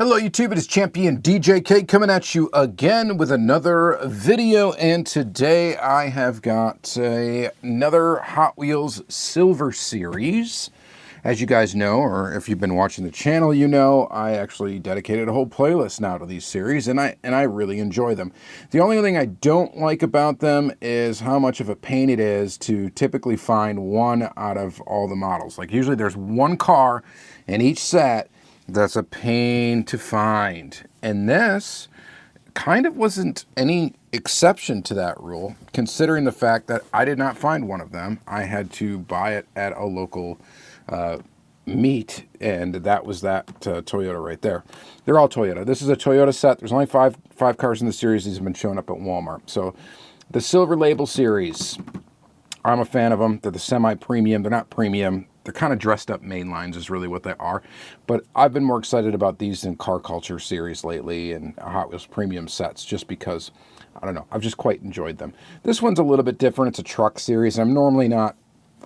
Hello YouTube, it is ChampionDJK coming at you again with another video, and today I have got another Hot Wheels Silver Series. As you guys know, or if you've been watching the channel, you know I actually dedicated a whole playlist now to these series, and I really enjoy them. The only thing I don't like about them is how much of a pain it is to typically find one out of all the models. Like usually there's one car in each set that's a pain to find, and this kind of wasn't any exception to that rule, considering the fact that I did not find one of them. I had to buy it at a local meet, and that was that Toyota right there. They're all Toyota. This is a Toyota set. There's only five cars in the series. These have been showing up at Walmart. So the Silver Label series, I'm a fan of them. They're the semi-premium. They're not premium. They're kind of dressed up mainlines is really what they are. But I've been more excited about these than Car Culture series lately and Hot Wheels premium sets just because, I don't know, I've just quite enjoyed them. This one's a little bit different. It's a truck series. I'm normally not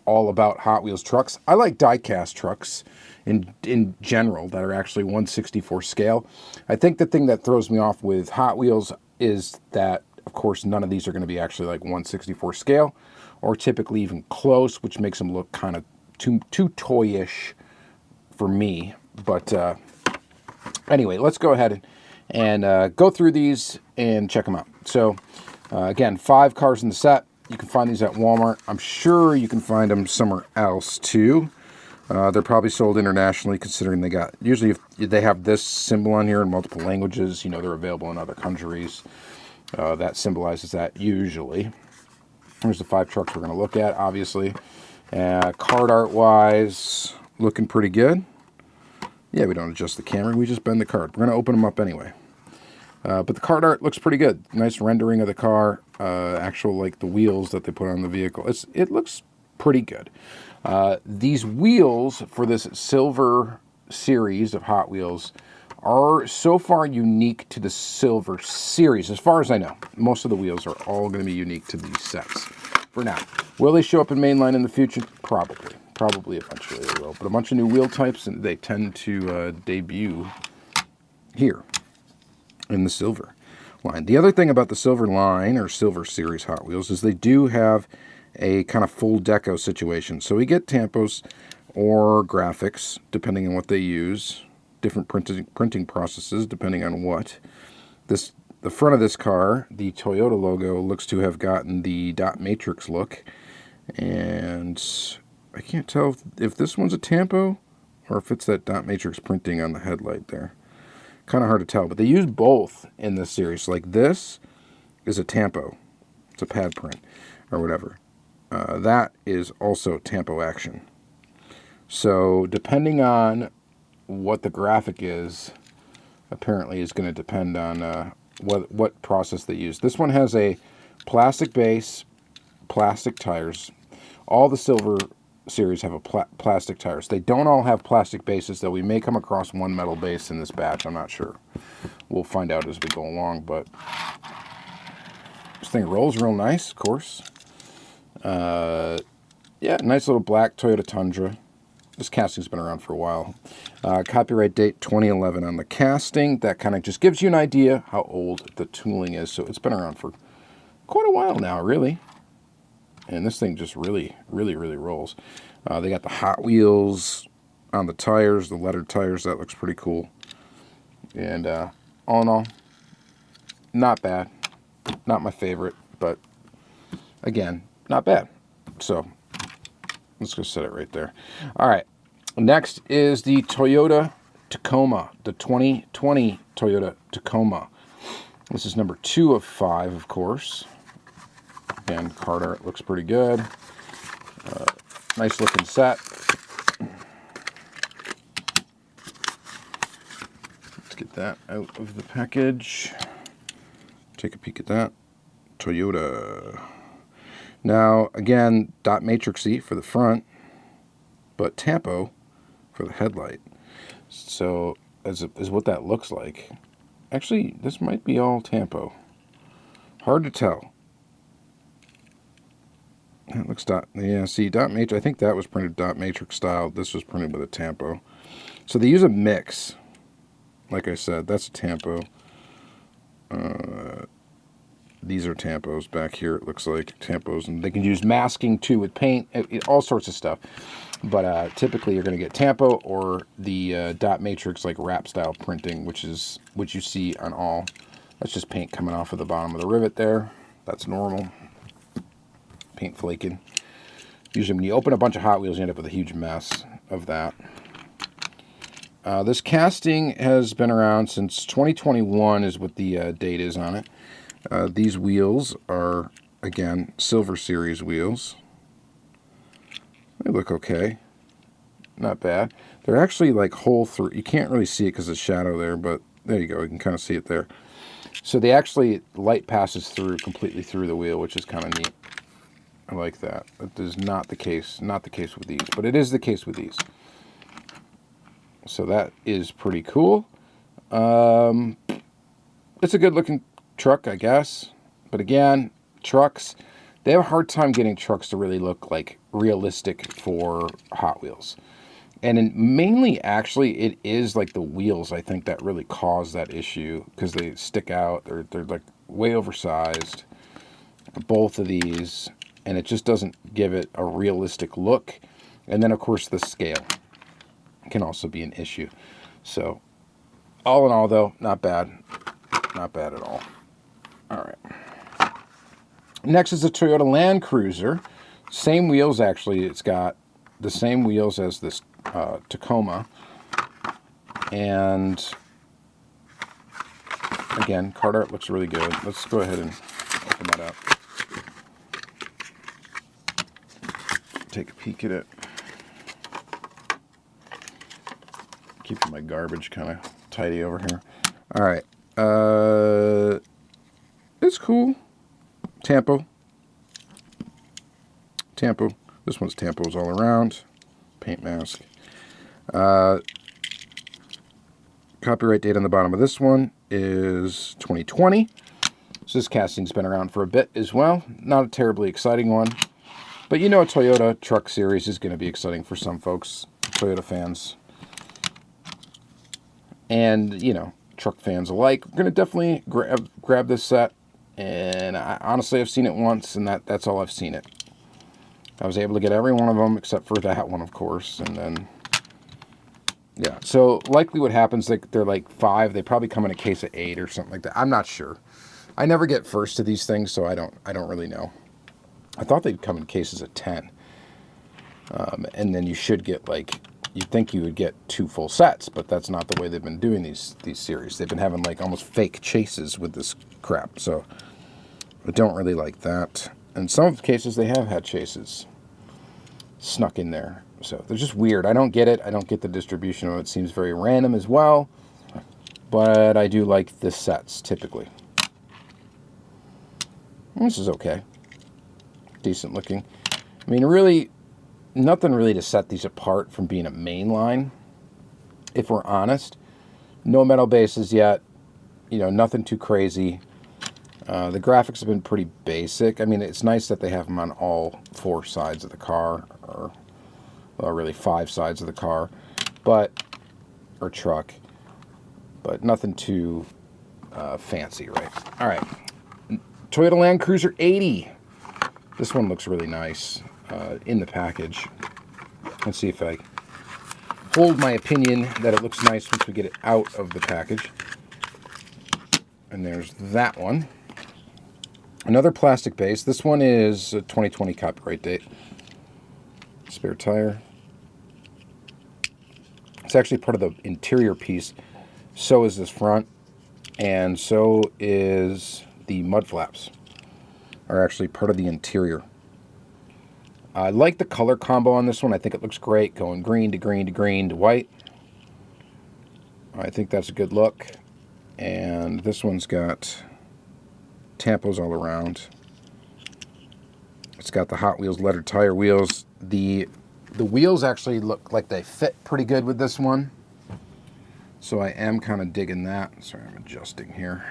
all about Hot Wheels trucks. I like Diecast trucks in general that are actually 1/64 scale. I think the thing that throws me off with Hot Wheels is that, of course, none of these are going to be actually like 1/64 scale or typically even close, which makes them look kind of too toyish for me. But anyway, let's go ahead and go through these and check them out. So again, 5 cars in the set. You can find these at Walmart. I'm sure you can find them somewhere else too. They're probably sold internationally, considering they got, usually if they have this symbol on here in multiple languages, you know, they're available in other countries. That symbolizes that usually. Here's the 5 trucks we're going to look at, obviously. Card art wise, looking pretty good. Yeah, we don't adjust the camera, we just bend the card. We're going to open them up anyway. But the card art looks pretty good. Nice rendering of the car, actual like the wheels that they put on the vehicle. It looks pretty good. These wheels for this Silver series of Hot Wheels are so far unique to the Silver series, as far as I know. Most of the wheels are all going to be unique to these sets for now. Will they show up in Mainline in the future? Probably. Probably eventually they will. But a bunch of new wheel types, and they tend to debut here in the Silver line. The other thing about the Silver line, or Silver Series Hot Wheels, is they do have a kind of full deco situation. So we get tampos or graphics, depending on what they use. Different printing processes, depending on what. The front of this car, the Toyota logo, looks to have gotten the dot matrix look. And I can't tell if this one's a tampo or if it's that dot matrix printing on the headlight there. Kind of hard to tell, but they use both in this series. Like this is a tampo. It's a pad print or whatever. That is also tampo action. So depending on what the graphic is, apparently is going to depend on what process they use. This one has a plastic base, plastic tires. All the Silver series have a plastic tires. They don't all have plastic bases, though. We may come across one metal base in this batch. I'm not sure. We'll find out as we go along, but this thing rolls real nice, of course. Yeah, nice little black Toyota Tundra. This casting's been around for a while. Copyright date 2011 on the casting. That kind of just gives you an idea how old the tooling is. So it's been around for quite a while now, really. And this thing just really rolls. They got the Hot Wheels on the tires, the lettered tires. That looks pretty cool. And all in all, not bad. Not my favorite, but again, not bad. So let's go set it right there. All right. Next is the Toyota Tacoma, the 2020 Toyota Tacoma. This is number 2 of 5, of course. Again, card art looks pretty good. Nice looking set. Let's get that out of the package. Take a peek at that. Toyota. Now, again, dot matrixy for the front, but tampo for the headlight. So, as what that looks like. Actually, this might be all tampo. Hard to tell. That looks dot, yeah, see, dot matrix, I think that was printed dot matrix style. This was printed with a tampo. So they use a mix like I said, that's a tampo. These are tampos back here. It looks like tampos, and they can use masking too with paint, all sorts of stuff. But typically you're going to get tampo or the dot matrix like wrap style printing, which is what you see on all. That's just paint coming off of the bottom of the rivet there. That's normal. Paint flaking. Usually when you open a bunch of Hot Wheels, you end up with a huge mess of that. This casting has been around since 2021 is what the date is on it. These wheels are, again, Silver Series wheels. They look okay. Not bad. They're actually like hole through. You can't really see it because of the shadow there, but there you go. You can kind of see it there. So they actually, light passes through completely through the wheel, which is kind of neat. I like that. That is not the case with these, but it is the case with these. So that is pretty cool. It's a good looking truck, I guess. But again, trucks, they have a hard time getting trucks to really look like realistic for Hot Wheels. And mainly, actually, it is like the wheels, I think, that really cause that issue because they stick out. They're like way oversized, both of these, and it just doesn't give it a realistic look. And then, of course, the scale can also be an issue. So, all in all, though, not bad. Not bad at all. All right. Next is the Toyota Land Cruiser. Same wheels, actually. It's got the same wheels as this Tacoma. And again, card art looks really good. Let's go ahead and open that up. Take a peek at it. Keeping my garbage kind of tidy over here. All right. It's cool. Tampo. This one's tampos all around. Paint mask. Copyright date on the bottom of this one is 2020. So this casting's been around for a bit as well. Not a terribly exciting one. But you know, a Toyota truck series is going to be exciting for some folks, Toyota fans. And, you know, truck fans alike. We're going to definitely grab this set. And honestly, I've seen it once, and that's all I've seen it. I was able to get every one of them except for that one, of course. And then, yeah. So likely what happens, they're like 5. They probably come in a case of 8 or something like that. I'm not sure. I never get first to these things, so I don't really know. I thought they'd come in cases of 10. And then you should get like, you'd think you would get 2 full sets, but that's not the way they've been doing these series. They've been having like almost fake chases with this crap, so I don't really like that. In some cases, they have had chases snuck in there, so they're just weird. I don't get it. I don't get the distribution of it. It seems very random as well, but I do like the sets typically. This is okay. Decent looking. I mean, really, nothing really to set these apart from being a mainline, if we're honest. No metal bases yet. You know, nothing too crazy. The graphics have been pretty basic. I mean, it's nice that they have them on all 4 sides of the car, or well, really 5 sides of the car, or truck, but nothing too fancy, right? All right, Toyota Land Cruiser 80. This one looks really nice in the package. Let's see if I hold my opinion that it looks nice once we get it out of the package. And there's that one. Another plastic base. This one is a 2020 copyright date. Spare tire. It's actually part of the interior piece. So is this front. And so is the mud flaps. Are actually part of the interior. I like the color combo on this one. I think it looks great. Going green to green to green to white. I think that's a good look. And this one's got tampos all around. It's got the Hot Wheels leather tire wheels. The wheels actually look like they fit pretty good with this one. So I am kind of digging that. Sorry, I'm adjusting here.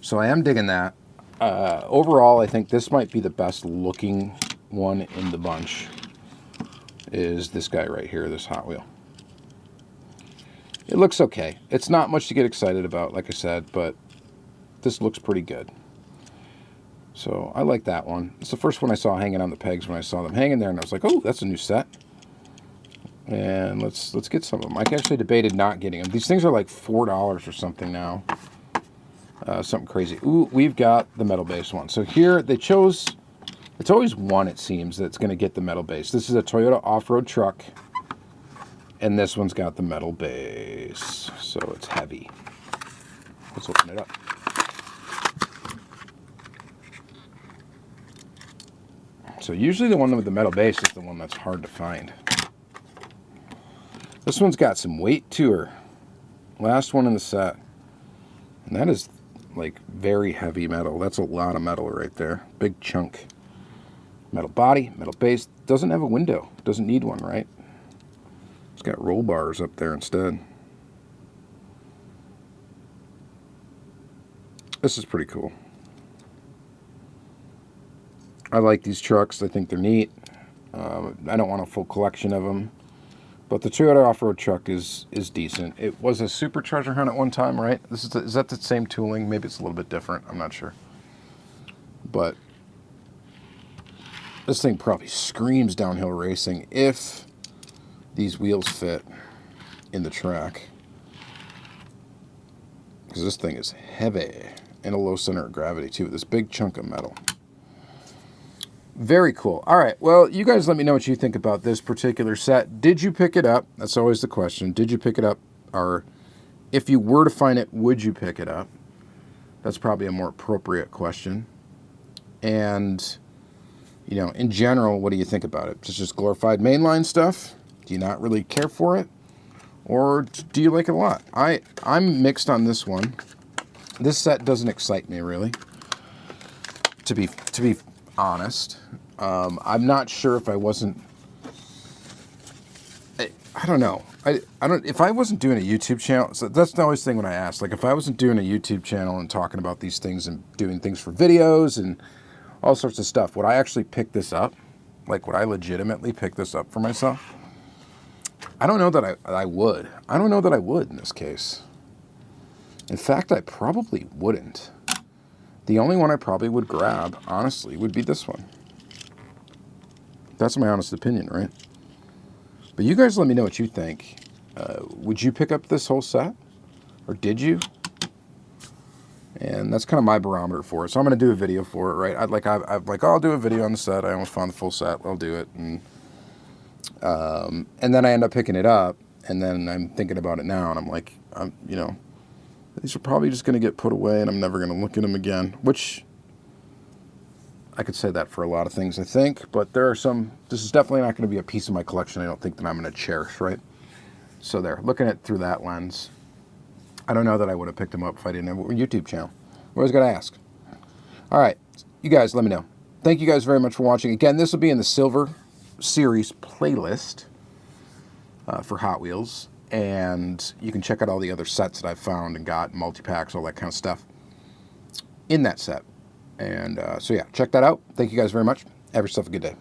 So I am digging that. Overall, I think this might be the best looking one in the bunch. Is this guy right here, this Hot Wheel. It looks okay. It's not much to get excited about, like I said, but this looks pretty good. So I like that one. It's the first one I saw hanging on the pegs when I saw them hanging there, and I was like, oh, that's a new set. And let's get some of them. I actually debated not getting them. These things are like $4 or something now. Something crazy. Ooh, we've got the metal base one. So here they chose, it's always one, it seems, that's going to get the metal base. This is a Toyota off-road truck, and this one's got the metal base. So it's heavy. Let's open it up. So usually the one with the metal base is the one that's hard to find. This one's got some weight to her. Last one in the set. And that is like very heavy metal. That's a lot of metal right there. Big chunk. Metal body, metal base. Doesn't have a window. Doesn't need one, right? It's got roll bars up there instead. This is pretty cool. I like these trucks. I think they're neat. I don't want a full collection of them. But the Toyota off-road truck is decent. It was a super treasure hunt at one time, right? Is that the same tooling? Maybe it's a little bit different. I'm not sure. But this thing probably screams downhill racing if these wheels fit in the track. Because this thing is heavy and a low center of gravity too. This big chunk of metal. Very cool. All right. Well, you guys let me know what you think about this particular set. Did you pick it up? That's always the question. Did you pick it up? Or if you were to find it, would you pick it up? That's probably a more appropriate question. And, you know, in general, what do you think about it? It's just glorified mainline stuff? Do you not really care for it? Or do you like it a lot? I'm mixed on this one. This set doesn't excite me, really. To be honest. I'm not sure if I wasn't, I don't know. If I wasn't doing a YouTube channel, so that's the always thing when I ask, like if I wasn't doing a YouTube channel and talking about these things and doing things for videos and all sorts of stuff, would I actually pick this up? Like, would I legitimately pick this up for myself? I don't know that I would. I don't know that I would in this case. In fact, I probably wouldn't. The only one I probably would grab, honestly, would be this one. That's my honest opinion, right? But you guys let me know what you think. Would you pick up this whole set? Or did you? And that's kind of my barometer for it. So I'm going to do a video for it, right? I'll do a video on the set. I almost found the full set. I'll do it. And then I end up picking it up. And then I'm thinking about it now. And I'm like, you know, these are probably just going to get put away and I'm never going to look at them again, which I could say that for a lot of things, I think, but there are some, this is definitely not going to be a piece of my collection I don't think that I'm going to cherish, right? So there, looking at it through that lens, I don't know that I would have picked them up if I didn't have a YouTube channel. I always got to ask. All right, you guys let me know. Thank you guys very much for watching. Again, this will be in the Silver Series playlist for Hot Wheels. And you can check out all the other sets that I've found and got, multi-packs, all that kind of stuff in that set. And so yeah, check that out. Thank you guys very much. Have yourself a good day.